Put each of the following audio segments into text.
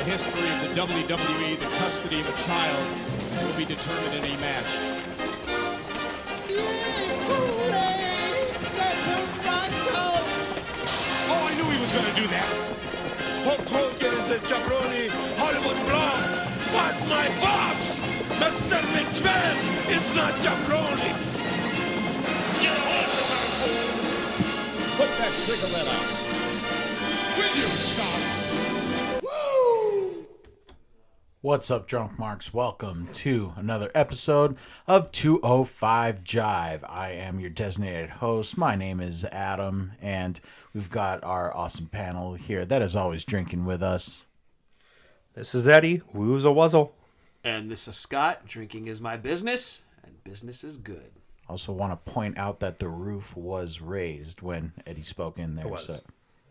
history of the WWE, the custody of a child will be determined in a match. Oh, I knew he was going to do that. Hulk Hogan is a jabroni Hollywood blonde, but my boss, Mr. McMahon, is not jabroni. Get a horse attack, fool. Put that cigarette out. Will you stop? What's up, Drunk Marks? Welcome to another episode of 205 Jive. I am your designated host. My name is Adam, and we've got our awesome panel here that is always drinking with us. This is Eddie, Woozle Wuzzle. And this is Scott. Drinking is my business, and business is good. Also want to point out that the roof was raised when Eddie spoke in there. It was.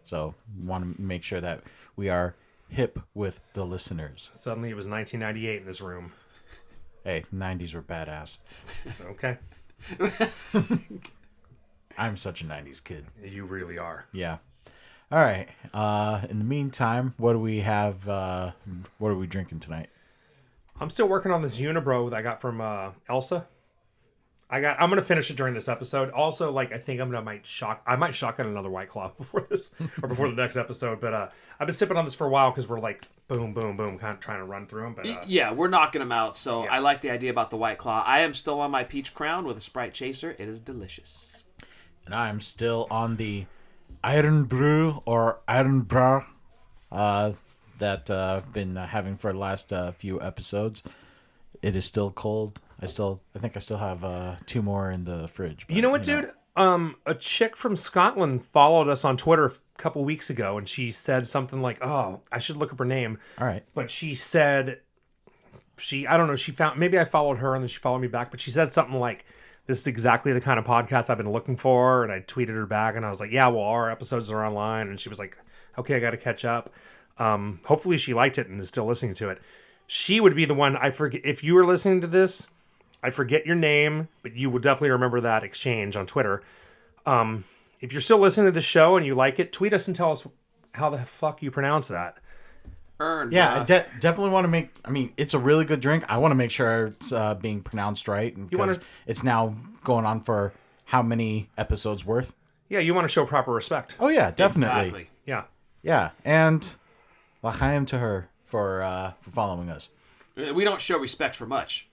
So want to make sure that we are hip with the listeners. Suddenly it was 1998 in this room. Hey, 90s were badass. Okay. I'm such a 90s kid. You really are. Yeah. All right. In the meantime, what do we have? What are we drinking tonight? I'm still working on this Unibrow that I got from Elsa. I'm gonna finish it during this episode. Also, I think I might shotgun another White Claw before this or before the next episode. But I've been sipping on this for a while because we're boom, boom, boom, kind of trying to run through them. But Yeah, we're knocking them out. So yeah. I like the idea about the White Claw. I am still on my Peach Crown with a Sprite Chaser. It is delicious. And I'm still on the Iron Brew or Iron Bra that I've been having for the last few episodes. It is still cold. I think I still have 2 more in the fridge. But, you know what, dude? A chick from Scotland followed us on Twitter a couple weeks ago, and she said something like, "Oh, I should look up her name." All right. But she said I don't know. She found, maybe I followed her and then she followed me back. But she said something like, "This is exactly the kind of podcast I've been looking for." And I tweeted her back, and I was like, "Yeah, well, our episodes are online." And she was like, "Okay, I got to catch up." Hopefully, she liked it and is still listening to it. She would be the one. I forget if you were listening to this. I forget your name, but you will definitely remember that exchange on Twitter. If you're still listening to the show and you like it, tweet us and tell us how the fuck you pronounce that. Yeah, I definitely want to make... I mean, it's a really good drink. I want to make sure it's being pronounced right. Because it's now going on for how many episodes worth? Yeah, you want to show proper respect. Oh, yeah, definitely. Exactly. Yeah. Yeah, and l'chaim to her for following us. We don't show respect for much.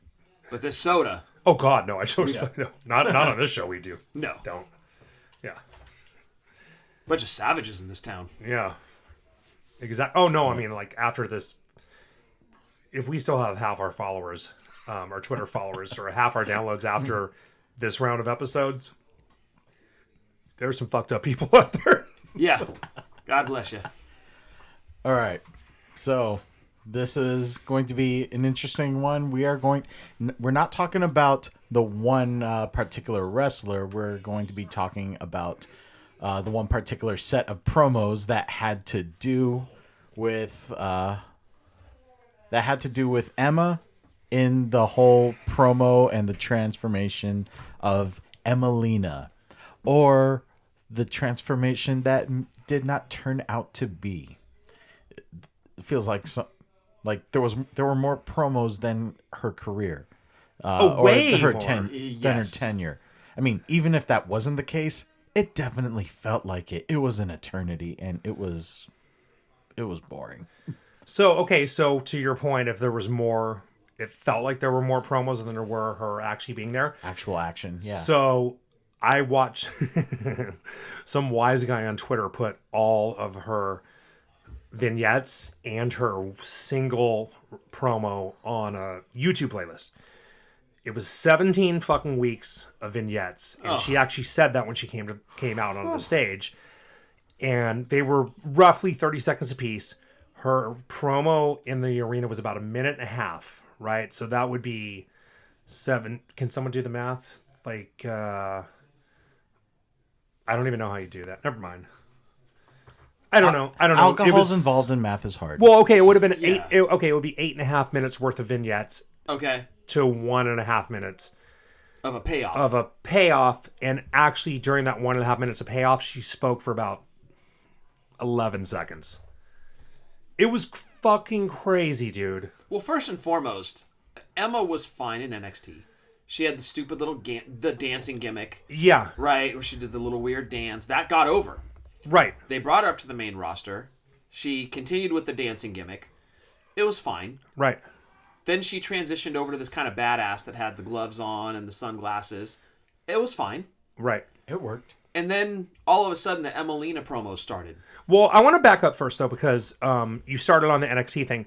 But this soda... Oh, God, no. I show respect. No, not on this show we do. No. Don't. Yeah. Bunch of savages in this town. Yeah. Exactly. Oh, no, I mean, after this, if we still have half our followers, our Twitter followers, or half our downloads after this round of episodes, there's some fucked up people out there. Yeah. God bless you. All right. So this is going to be an interesting one. We're not talking about the one particular wrestler. We're going to be talking about the one particular set of promos that had to do with Emma in the whole promo and the transformation of Emmalina, or the transformation that did not turn out to be. It feels like there were more promos than her career, way or her more. than her tenure. I mean, even if that wasn't the case, it definitely felt like it. It was an eternity, and it was boring. So to your point, if there was more, it felt like there were more promos than there were her actually being there. Actual action, yeah. So I watched some wise guy on Twitter put all of her vignettes and her single promo on a YouTube playlist. It was 17 fucking weeks of vignettes, and she actually said that when she came out on the stage, and they were roughly 30 seconds apiece. Her promo in the arena was about a minute and a half, right? So that would be 7. Can someone do the math? I don't even know how you do that. Never mind. I don't know. Alcohol's involved in math is hard. Well, okay, it would have been it would be 8.5 minutes worth of vignettes. Okay. To 1.5 minutes Of a payoff. of a payoff, and actually during that 1.5 minutes of payoff, she spoke for about 11 seconds. It was fucking crazy, dude. Well, first and foremost, Emma was fine in NXT. She had the stupid little the dancing gimmick, Yeah, right, where she did the little weird dance. That got over. right. They brought her up to the main roster. She continued with the dancing gimmick. It was fine. Right. Then she transitioned over to this kind of badass that had the gloves on and the sunglasses. It was fine. Right. It worked. And then all of a sudden the Emmalina promo started. Well, I want to back up first though, because you started on the NXT thing.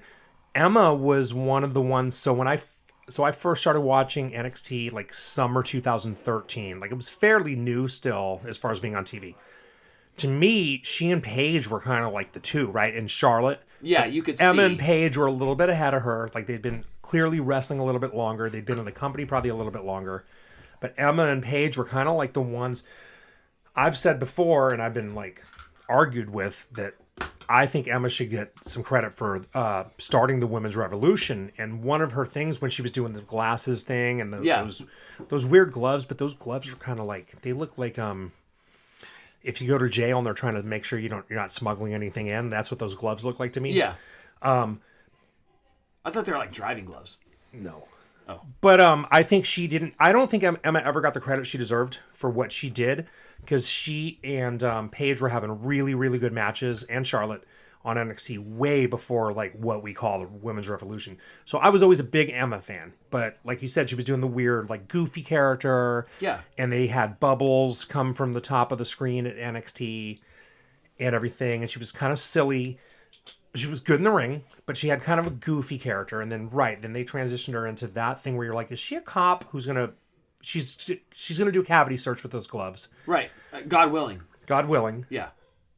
Emma was one of the ones. So I first started watching NXT like summer 2013. Like it was fairly new still as far as being on TV. To me, she and Paige were kind of like the two, right? And Charlotte. Yeah, you could see. Emma and Paige were a little bit ahead of her. Like they'd been clearly wrestling a little bit longer. They'd been in the company probably a little bit longer. But Emma and Paige were kind of like the ones I've said before, and I've been like argued with that I think Emma should get some credit for starting the women's revolution. And one of her things when she was doing the glasses thing and those weird gloves, but those gloves are kind of like, they look like if you go to jail and they're trying to make sure you're not smuggling anything in, that's what those gloves look like to me. Yeah. I thought they were like driving gloves. No. Oh. But I think I don't think Emma ever got the credit she deserved for what she did, because she and Paige were having really, really good matches, and Charlotte on NXT way before like what we call the women's revolution. So I was always a big Emma fan, but like you said, she was doing the weird like goofy character. Yeah. And they had bubbles come from the top of the screen at NXT and everything, and she was kind of silly. She was good in the ring, but she had kind of a goofy character. And then they transitioned her into that thing where you're like, is she a cop who's gonna she's gonna do a cavity search with those gloves? Right. God willing. God willing. Yeah.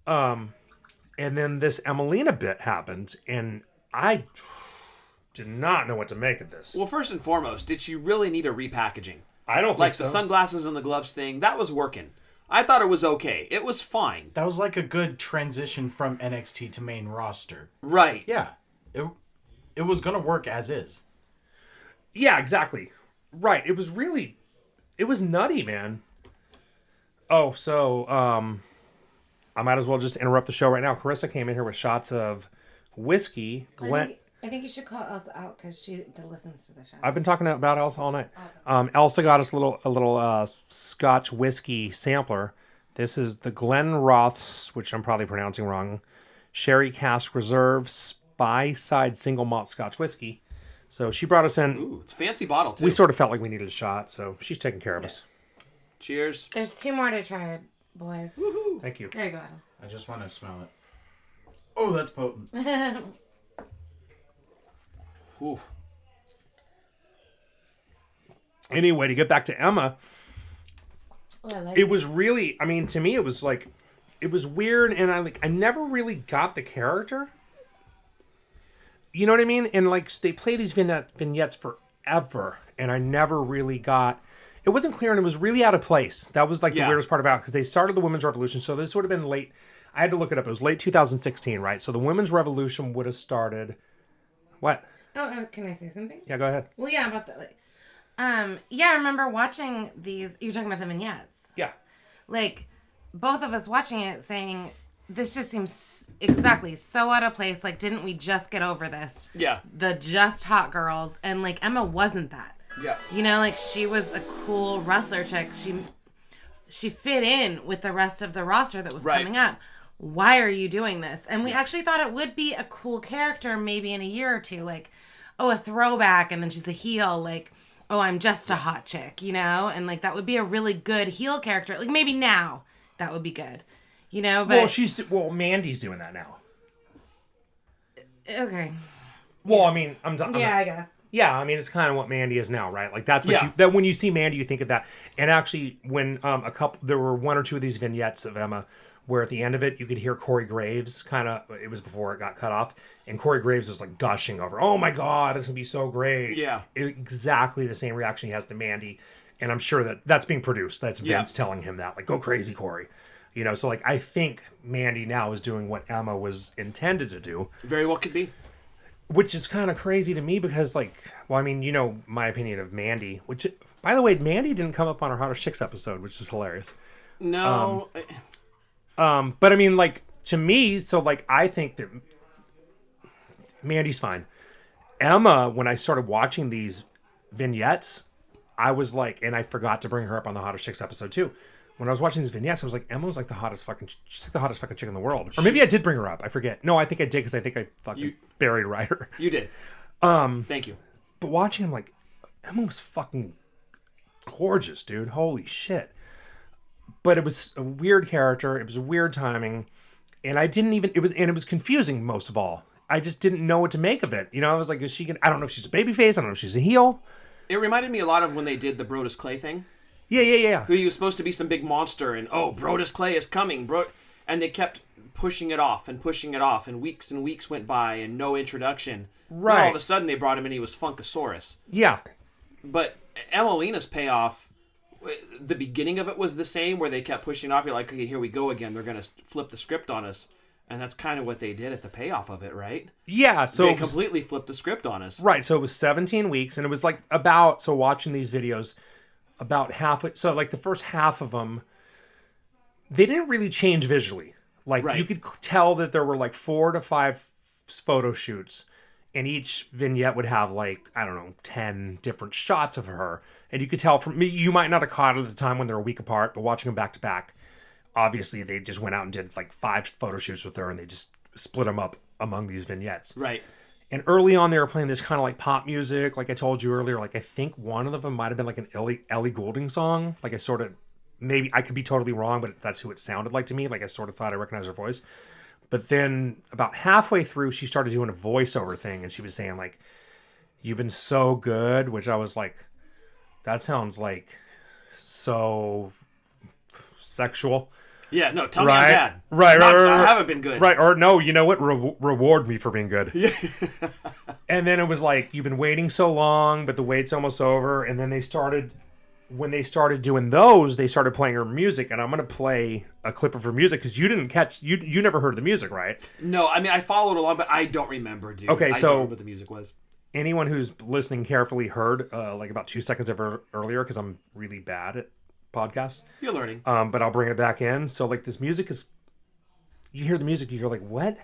And then this Emmalina bit happened, and I did not know what to make of this. Well, first and foremost, did she really need a repackaging? I don't think Like so. the sunglasses and the gloves thing, that was working. I thought it was okay. It was fine. That was like a good transition from NXT to main roster. Right. Yeah. It was going to work as is. Yeah, exactly. Right. It was nutty, man. Oh, so I might as well just interrupt the show right now. Carissa came in here with shots of whiskey. I think you should call Elsa out because she listens to the show. I've been talking about Elsa all night. Elsa got us a little Scotch whiskey sampler. This is the Glenrothes, which I'm probably pronouncing wrong, Sherry Cask Reserve Spy-Side Single Malt Scotch Whiskey. So she brought us in. Ooh, it's a fancy bottle, too. We sort of felt like we needed a shot, so she's taking care of us. Cheers. There's 2 more to try, boys. Woohoo. Thank you. There you go, Adam. I just want to smell it. Oh, that's potent. Ooh. Anyway, to get back to Emma, Oh, it was really, I mean, to me, it was like, it was weird, and I never really got the character. You know what I mean? And like, they play these vignettes forever, and I never really got, it wasn't clear, and it was really out of place. That was like the weirdest part about it, because they started the women's revolution, so this would have been late, I had to look it up, it was late 2016, right? So the women's revolution would have started, what? Oh, can I say something? Yeah, go ahead. Well, yeah, about that. Yeah, I remember watching these. You're talking about the vignettes. Yeah. Like, both of us watching it saying, this just seems exactly so out of place. Like, didn't we just get over this? Yeah. The just hot girls. And, like, Emma wasn't that. Yeah. You know, like, she was a cool wrestler chick. She fit in with the rest of the roster that was coming up. Why are you doing this? And we actually thought it would be a cool character maybe in a year or two. Like, oh, a throwback, and then she's a heel. Like, oh, I'm just a hot chick, you know? And, like, that would be a really good heel character. Like, maybe now that would be good, you know? But Mandy's doing that now. okay. Well, I mean, I guess. Yeah, I mean, it's kind of what Mandy is now, right? Like, that's what that when you see Mandy, you think of that. And actually, when there were 1 or 2 of these vignettes of Emma where at the end of it, you could hear Corey Graves it was before it got cut off, and Corey Graves was like gushing over, oh my God, this is going to be so great. Yeah. Exactly the same reaction he has to Mandy. And I'm sure that's being produced. That's Vince telling him that, like, go crazy, Corey. You know, so like, I think Mandy now is doing what Emma was intended to do. Very well could be. Which is kind of crazy to me because, like, well, I mean, you know my opinion of Mandy, which, by the way, Mandy didn't come up on our Hottest Chicks episode, which is hilarious. No. But I mean, like, to me, so like, I think that Mandy's fine. Emma, when I started watching these vignettes, I was like, and I forgot to bring her up on the Hottest Chicks episode too. When I was watching these vignettes, I was like, Emma was like she's like the hottest fucking chick in the world. Or maybe I did bring her up. I forget. No, I think I did because I think I fucking buried Ryder. You did. Thank you. But watching him, like, Emma was fucking gorgeous, dude. Holy shit. But it was a weird character. It was a weird timing. And it was confusing most of all. I just didn't know what to make of it. You know, I was like, I don't know if she's a babyface. I don't know if she's a heel. It reminded me a lot of when they did the Brodus Clay thing. Yeah. Who he was supposed to be some big monster, and Brodus Clay is coming, and they kept pushing it off, and weeks and weeks went by, and no introduction. Right. And all of a sudden, they brought him in. He was Funkasaurus. Yeah. But Emmalina's payoff, the beginning of it was the same, where they kept pushing off. You're like, okay, here we go again. They're gonna flip the script on us, and that's kind of what they did at the payoff of it, right? Yeah. So they completely flipped the script on us. Right. So it was 17 weeks, and it was like watching these videos. About halfway, so like the first half of them, they didn't really change visually. Like you could tell that there were like 4 to 5 photo shoots, and each vignette would have like, I don't know, 10 different shots of her. And you could tell from me, you might not have caught it at the time when they're a week apart, but watching them back to back, obviously they just went out and did like 5 photo shoots with her, and they just split them up among these vignettes. Right. And early on, they were playing this kind of like pop music, like I told you earlier. Like I think one of them might have been like an Ellie Goulding song. Like maybe I could be totally wrong, but that's who it sounded like to me. Like I sort of thought I recognized her voice. But then about halfway through, she started doing a voiceover thing, and she was saying like, "You've been so good," which I was like, that sounds like so sexual. Yeah, no, tell me I'm bad. Right. I haven't been good. Right, or no, you know what? Reward me for being good. Yeah. And then it was like, you've been waiting so long, but the wait's almost over. And then when they started doing those, they started playing her music. And I'm going to play a clip of her music because you didn't you never heard the music, right? No, I mean, I followed along, but I don't remember, dude. Okay, I don't remember what the music was. Anyone who's listening carefully heard like about 2 seconds of her earlier, because I'm really bad at podcasts. You're learning. But I'll bring it back in. So like this music is, you hear the music, you're like, what?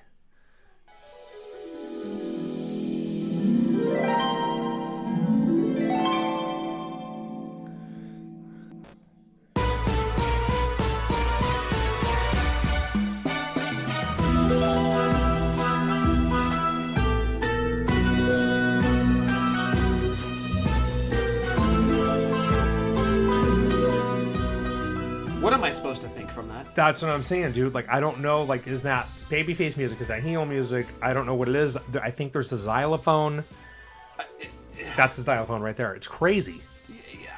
What am I supposed to think from that? That's what I'm saying, dude. Like, I don't know, like, is that babyface music? Is that heel music? I don't know what it is. I think there's a xylophone. That's the xylophone right there. It's crazy.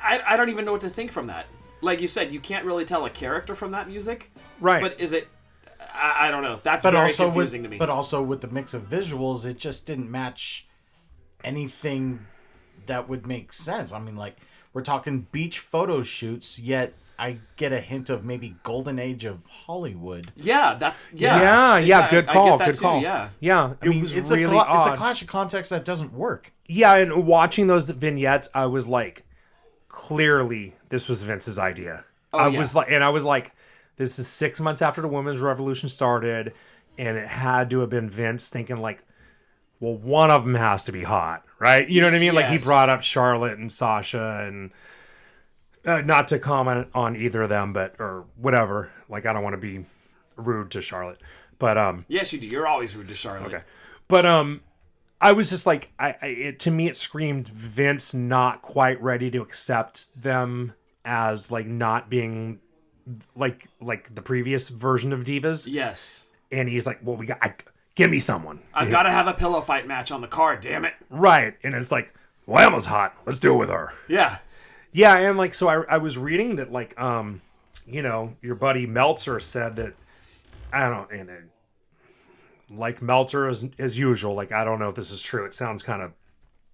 I don't even know what to think from that. Like you said, you can't really tell a character from that music. Right. But is it... I don't know. That's very confusing to me. But also with the mix of visuals, it just didn't match anything that would make sense. I mean, like, we're talking beach photo shoots, yet I get a hint of maybe golden age of Hollywood. Yeah, that's... Yeah, good call, I get that good call. Too, yeah. Yeah, I mean, was it's really odd. It's a clash of context that doesn't work. Yeah, and watching those vignettes, I was like, clearly, this was Vince's idea. I was like, this is 6 months after the women's revolution started, and it had to have been Vince thinking like, well, one of them has to be hot, right? You know what I mean? Like, he brought up Charlotte and Sasha, and not to comment on either of them, but, or whatever. Like, I don't want to be rude to Charlotte, but yes, you do. You're always rude to Charlotte. Okay, but I was just like, to me, it screamed Vince not quite ready to accept them as like not being like the previous version of divas. Yes. And he's like, well, give me someone. I've got to have a pillow fight match on the card, damn it. Right. And it's like, well, Emma's hot. Let's do it with her. Yeah. Yeah. And like, so I was reading that like, you know, your buddy Meltzer said that, like Meltzer as usual, like, I don't know if this is true. It sounds kind of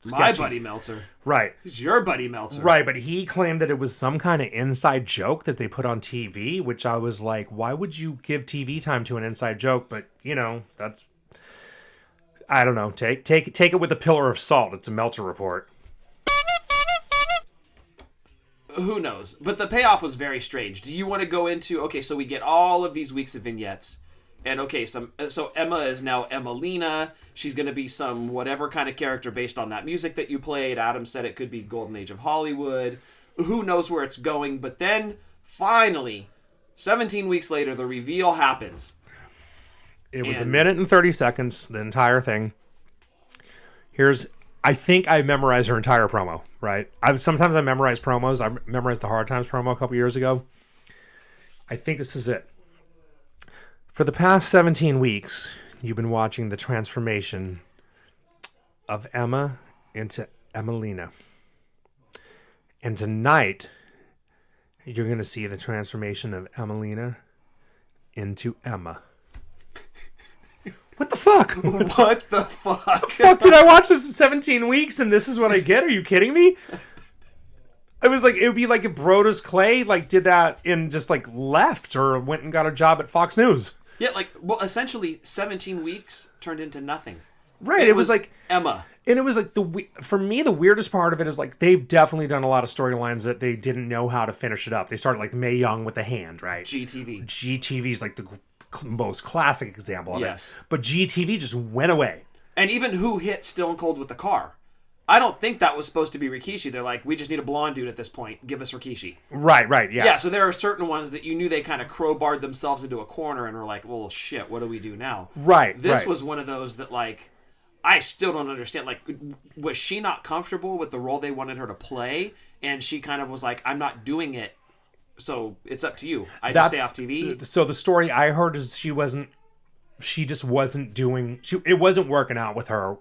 sketchy. My buddy Meltzer. Right. He's your buddy Meltzer. Right, but he claimed that it was some kind of inside joke that they put on TV, which I was like, why would you give TV time to an inside joke? But, you know, that's... I don't know. Take it with a pillar of salt. It's a Meltzer report. Who knows? But the payoff was very strange. Do you want to go into... Okay, so we get all of these weeks of vignettes. And okay, so Emma is now Emmalina. She's going to be some whatever kind of character based on that music that you played. Adam said it could be Golden Age of Hollywood. Who knows where it's going? But then, finally, 17 weeks later, the reveal happens. It was a minute and 30 seconds, the entire thing. I think I memorized her entire promo, right? Sometimes I memorize promos. I memorized the Hard Times promo a couple years ago. I think this is it. For the past 17 weeks, you've been watching the transformation of Emma into Emmalina. And tonight, you're going to see the transformation of Emmalina into Emma. What the fuck? What the fuck? The fuck did I watch this in 17 weeks and this is what I get? Are you kidding me? It would be like if Brodus Clay did that and just left or went and got a job at Fox News. Yeah, essentially 17 weeks turned into nothing. Right. It was like Emma. And it was for me, the weirdest part of it is they've definitely done a lot of storylines that they didn't know how to finish it up. They started Mae Young with the hand, right? GTV. GTV's the most classic example of yes. it. But GTV just went away. And even who hit Stone Cold with the car? I don't think that was supposed to be Rikishi. They're like, we just need a blonde dude at this point. Give us Rikishi. Right, yeah. Yeah, so there are certain ones that you knew they kind of crowbarred themselves into a corner and were like, well, shit, what do we do now? Right, This was one of those that, I still don't understand. Was she not comfortable with the role they wanted her to play? And she kind of was like, I'm not doing it, so it's up to you. I just stay off TV. So the story I heard is she just wasn't doing, it wasn't working out with her.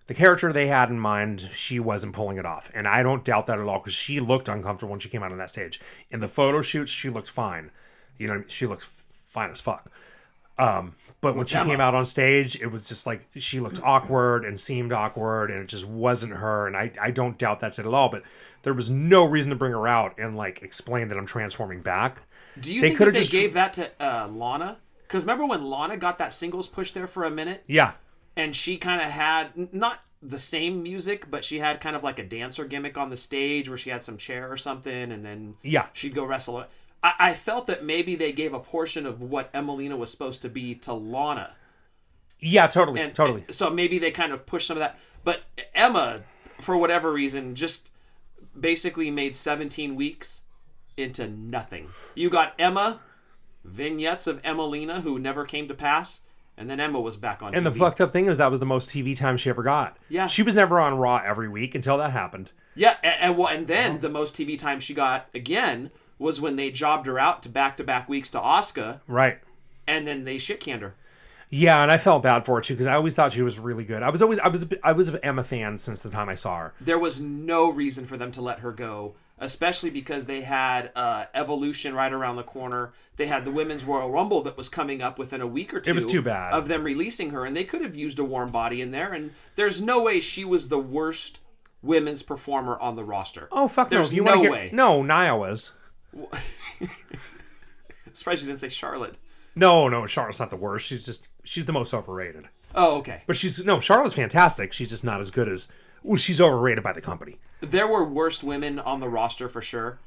The character they had in mind, she wasn't pulling it off. And I don't doubt that at all because she looked uncomfortable when she came out on that stage. In the photo shoots, she looked fine. She looked fine as fuck. But when she came out on stage, it was just she looked awkward and seemed awkward and it just wasn't her. And I don't doubt that's it at all. But there was no reason to bring her out and explain that I'm transforming back. Do you think that they gave that to Lana? Because remember when Lana got that singles push there for a minute? Yeah. And she kind of had, not the same music, but she had kind of a dancer gimmick on the stage where she had some chair or something, and then she'd go wrestle. I felt that maybe they gave a portion of what Emmalina was supposed to be to Lana. Yeah, totally. So maybe they kind of pushed some of that. But Emma, for whatever reason, just basically made 17 weeks into nothing. You got Emma, vignettes of Emmalina, who never came to pass. And then Emma was back on TV. And the fucked up thing is that was the most TV time she ever got. Yeah. She was never on Raw every week until that happened. Yeah, and then the most TV time she got again was when they jobbed her out to back-to-back weeks to Asuka. Right. And then they shit-canned her. Yeah, and I felt bad for her too because I always thought she was really good. I was an Emma fan since the time I saw her. There was no reason for them to let her go, especially because they had Evolution right around the corner. They had the Women's Royal Rumble that was coming up within a week or two. It was too bad of them releasing her, and they could have used a warm body in there. And there's no way she was the worst women's performer on the roster. Oh fuck there's no! No way. No, Nia was. Surprised you didn't say Charlotte. No, Charlotte's not the worst. She's the most overrated. Oh, okay. But Charlotte's fantastic. She's just not as good as. Well, she's overrated by the company. There were worse women on the roster for sure,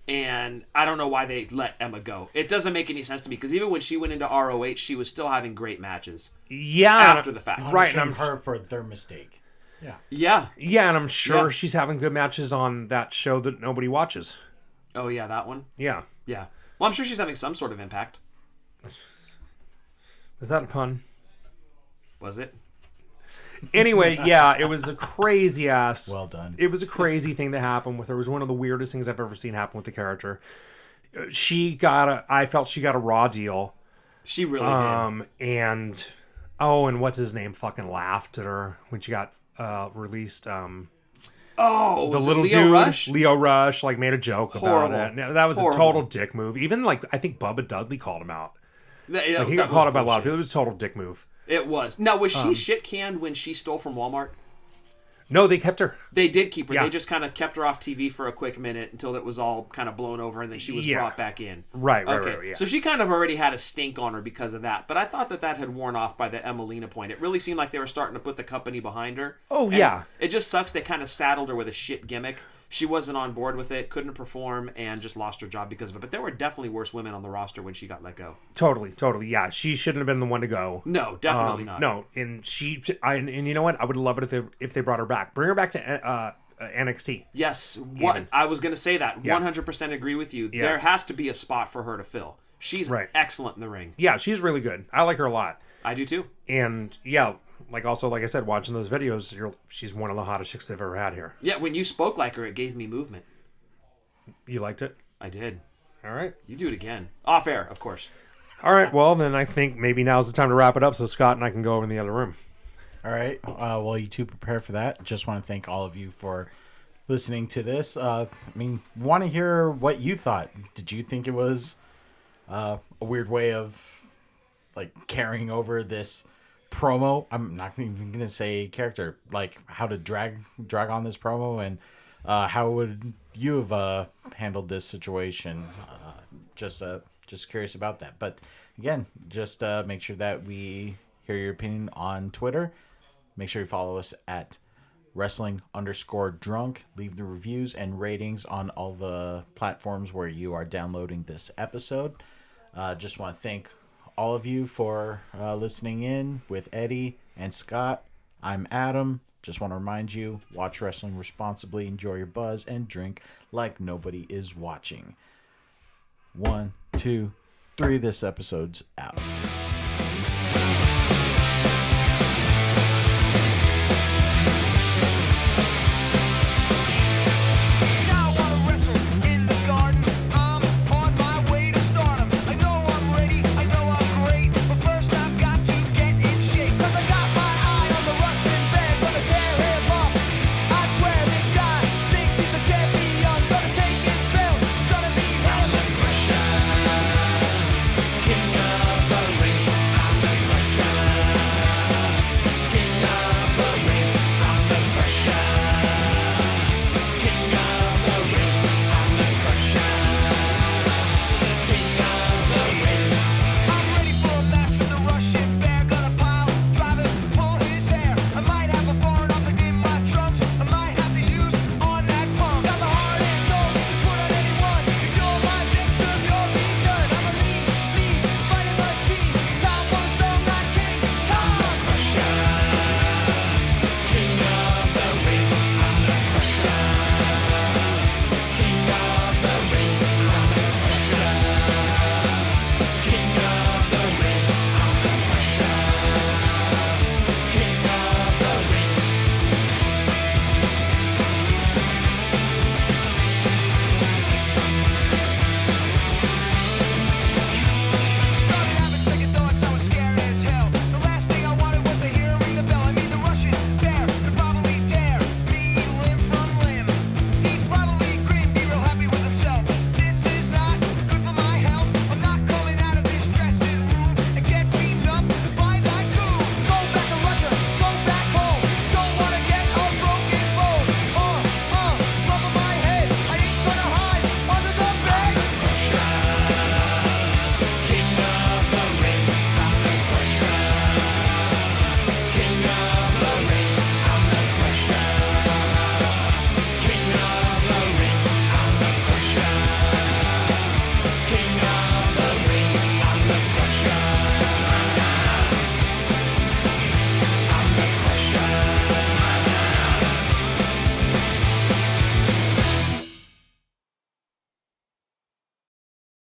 and I don't know why they let Emma go. It doesn't make any sense to me because even when she went into ROH, she was still having great matches. Yeah, after the fact, right? And I'm her for their mistake. Yeah, and I'm sure she's having good matches on that show that nobody watches. Oh yeah, that one. Yeah. Well, I'm sure she's having some sort of impact. Is that a pun? Was it? Anyway, yeah, it was a crazy ass. Well done. It was a crazy thing that happened with her. It was one of the weirdest things I've ever seen happen with the character. I felt she got a Raw deal. She really did. And what's his name fucking laughed at her when she got released. The little Leo dude, Rush? Leo Rush, made a joke about it. That was Horrible. a total dick move. Even I think Bubba Dudley called him out. He got called out by a lot of people. It was a total dick move. It was. Now, was she shit-canned when she stole from Walmart? No, they kept her. They did keep her. Yeah. They just kind of kept her off TV for a quick minute until it was all kind of blown over, and then she was brought back in. Right. Yeah. So she kind of already had a stink on her because of that. But I thought that had worn off by the Emmalina point. It really seemed like they were starting to put the company behind her. Oh, And yeah. it just sucks they kind of saddled her with a shit gimmick. she wasn't on board with it, couldn't perform, and just lost her job because of it. But there were definitely worse women on the roster when she got let go. Totally. Yeah, she shouldn't have been the one to go. No, definitely not. No, and and you know what? I would love it if they brought her back. Bring her back to NXT. Yes, what I was going to say that. Yeah. 100% agree with you. Yeah. There has to be a spot for her to fill. She's excellent in the ring. Yeah, she's really good. I like her a lot. I do too. And yeah, like I said, watching those videos, she's one of the hottest chicks they've ever had here. Yeah, when you spoke like her, it gave me movement. You liked it? I did. All right. You do it again. Off air, of course. All right. Well, then I think maybe now's the time to wrap it up so Scott and I can go over in the other room. All right. While you two prepare for that, just want to thank all of you for listening to this. Want to hear what you thought. Did you think it was a weird way of like carrying over this promo? I'm not even gonna say character, like how to drag on this promo, and how would you have handled this situation? Just curious about that. But again, just make sure that we hear your opinion on Twitter. Make sure you follow us at wrestling_drunk. Leave the reviews and ratings on all the platforms where you are downloading this episode. Just want to thank all of you for listening in with Eddie and Scott. I'm Adam. Just want to remind you, watch wrestling responsibly, enjoy your buzz, and drink like nobody is watching. 1, 2, 3, this episode's out.